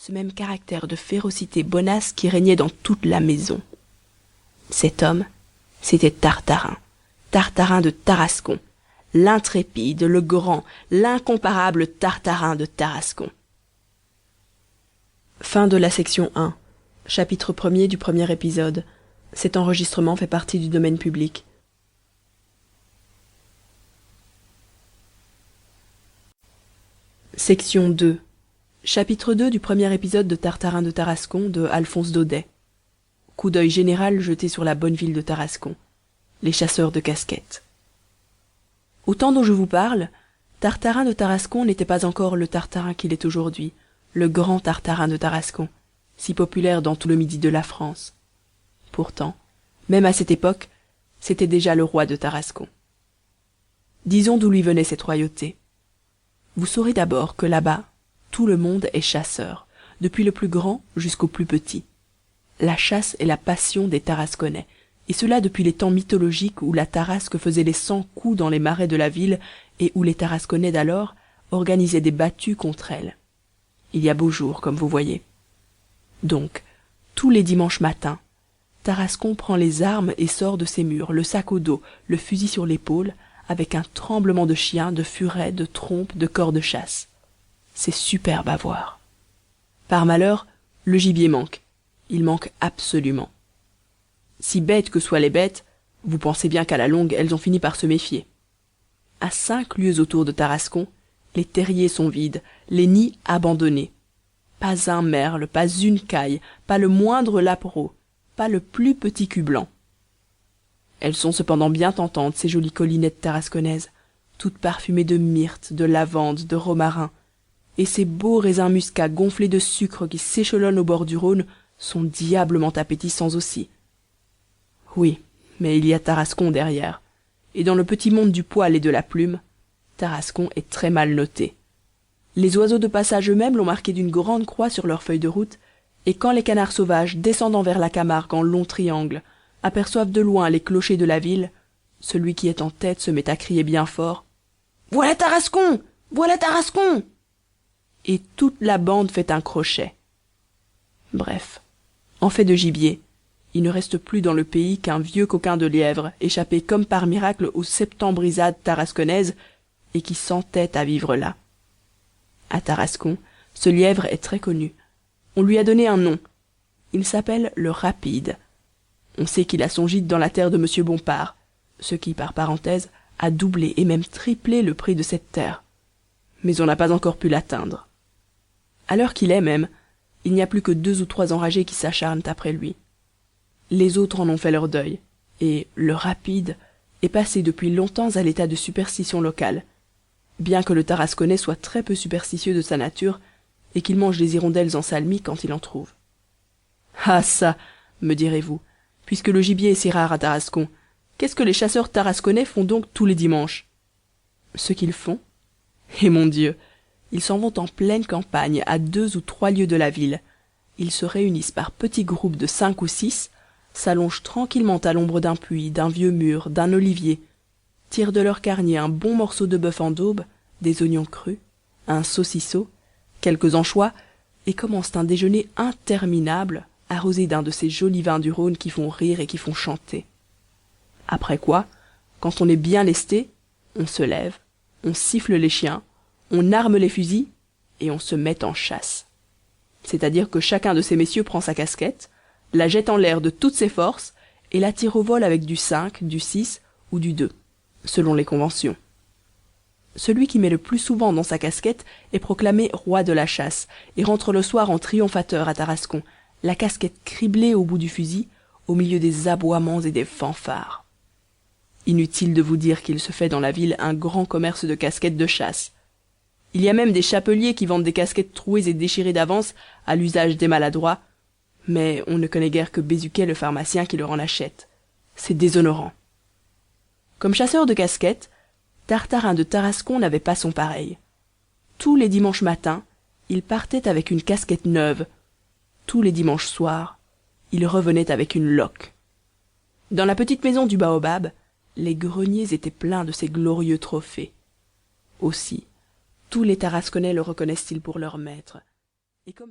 ce même caractère de férocité bonasse qui régnait dans toute la maison. Cet homme, c'était Tartarin, Tartarin de Tarascon, l'intrépide, le grand, l'incomparable Tartarin de Tarascon. Fin de la section 1. Chapitre 1er du premier épisode. Cet enregistrement fait partie du domaine public. Section 2. Chapitre 2 du premier épisode de Tartarin de Tarascon de Alphonse Daudet. Coup d'œil général jeté sur la bonne ville de Tarascon. Les chasseurs de casquettes. Au temps dont je vous parle, Tartarin de Tarascon n'était pas encore le Tartarin qu'il est aujourd'hui, le grand Tartarin de Tarascon, si populaire dans tout le midi de la France. Pourtant, même à cette époque, c'était déjà le roi de Tarascon. Disons d'où lui venait cette royauté. Vous saurez d'abord que là-bas, tout le monde est chasseur, depuis le plus grand jusqu'au plus petit. La chasse est la passion des Tarasconnais, et cela depuis les temps mythologiques où la Tarasque faisait les 100 coups dans les marais de la ville et où les Tarasconnais d'alors organisaient des battues contre elle. Il y a beau jour, comme vous voyez. Donc, tous les dimanches matins, Tarascon prend les armes et sort de ses murs, le sac au dos, le fusil sur l'épaule, avec un tremblement de chiens, de furets, de trompes, de cors de chasse. C'est superbe à voir. Par malheur, le gibier manque. Il manque absolument. Si bêtes que soient les bêtes, vous pensez bien qu'à la longue, elles ont fini par se méfier. À 5 lieues autour de Tarascon, les terriers sont vides, les nids abandonnés. Pas un merle, pas une caille, pas le moindre lapereau, pas le plus petit cul blanc. Elles sont cependant bien tentantes, ces jolies collinettes tarasconnaises, toutes parfumées de myrte, de lavande, de romarin, et ces beaux raisins muscats gonflés de sucre qui s'échelonnent au bord du Rhône sont diablement appétissants aussi. Oui, mais il y a Tarascon derrière, et dans le petit monde du poil et de la plume, Tarascon est très mal noté. Les oiseaux de passage eux-mêmes l'ont marqué d'une grande croix sur leur feuille de route, et quand les canards sauvages, descendant vers la Camargue en long triangle, aperçoivent de loin les clochers de la ville, celui qui est en tête se met à crier bien fort « Voilà Tarascon! Voilà Tarascon !» Et toute la bande fait un crochet. Bref, en fait de gibier, il ne reste plus dans le pays qu'un vieux coquin de lièvre, échappé comme par miracle aux septembrisades tarasconnaises et qui s'entête à vivre là. À Tarascon, ce lièvre est très connu. On lui a donné un nom. Il s'appelle le Rapide. On sait qu'il a son gîte dans la terre de M. Bompard, ce qui, par parenthèse, a doublé et même triplé le prix de cette terre. Mais on n'a pas encore pu l'atteindre. À l'heure qu'il est même, il n'y a plus que 2 ou 3 enragés qui s'acharnent après lui. Les autres en ont fait leur deuil, et le Rapide est passé depuis longtemps à l'état de superstition locale, bien que le Tarasconnais soit très peu superstitieux de sa nature et qu'il mange des hirondelles en salmis quand il en trouve. Ah ça, me direz-vous, puisque le gibier est si rare à Tarascon, qu'est-ce que les chasseurs tarasconnais font donc tous les dimanches? Ce qu'ils font? Eh mon Dieu, ils s'en vont en pleine campagne, à 2 ou 3 lieues de la ville. Ils se réunissent par petits groupes de 5 ou 6, s'allongent tranquillement à l'ombre d'un puits, d'un vieux mur, d'un olivier, tirent de leur carnier un bon morceau de bœuf en daube, des oignons crus, un saucisseau, quelques anchois, et commencent un déjeuner interminable, arrosé d'un de ces jolis vins du Rhône qui font rire et qui font chanter. Après quoi, quand on est bien lesté, on se lève, on siffle les chiens, on arme les fusils, et on se met en chasse. C'est-à-dire que chacun de ces messieurs prend sa casquette, la jette en l'air de toutes ses forces, et la tire au vol avec du 5, du 6 ou du 2, selon les conventions. Celui qui met le plus souvent dans sa casquette est proclamé roi de la chasse, et rentre le soir en triomphateur à Tarascon, la casquette criblée au bout du fusil, au milieu des aboiements et des fanfares. Inutile de vous dire qu'il se fait dans la ville un grand commerce de casquettes de chasse. Il y a même des chapeliers qui vendent des casquettes trouées et déchirées d'avance à l'usage des maladroits, mais on ne connaît guère que Bézuquet le pharmacien qui leur en achète. C'est déshonorant. Comme chasseur de casquettes, Tartarin de Tarascon n'avait pas son pareil. Tous les dimanches matins, il partait avec une casquette neuve. Tous les dimanches soirs, il revenait avec une loque. Dans la petite maison du baobab, les greniers étaient pleins de ces glorieux trophées. Aussi, tous les Tarasconnais le reconnaissent-ils pour leur maître. Et comme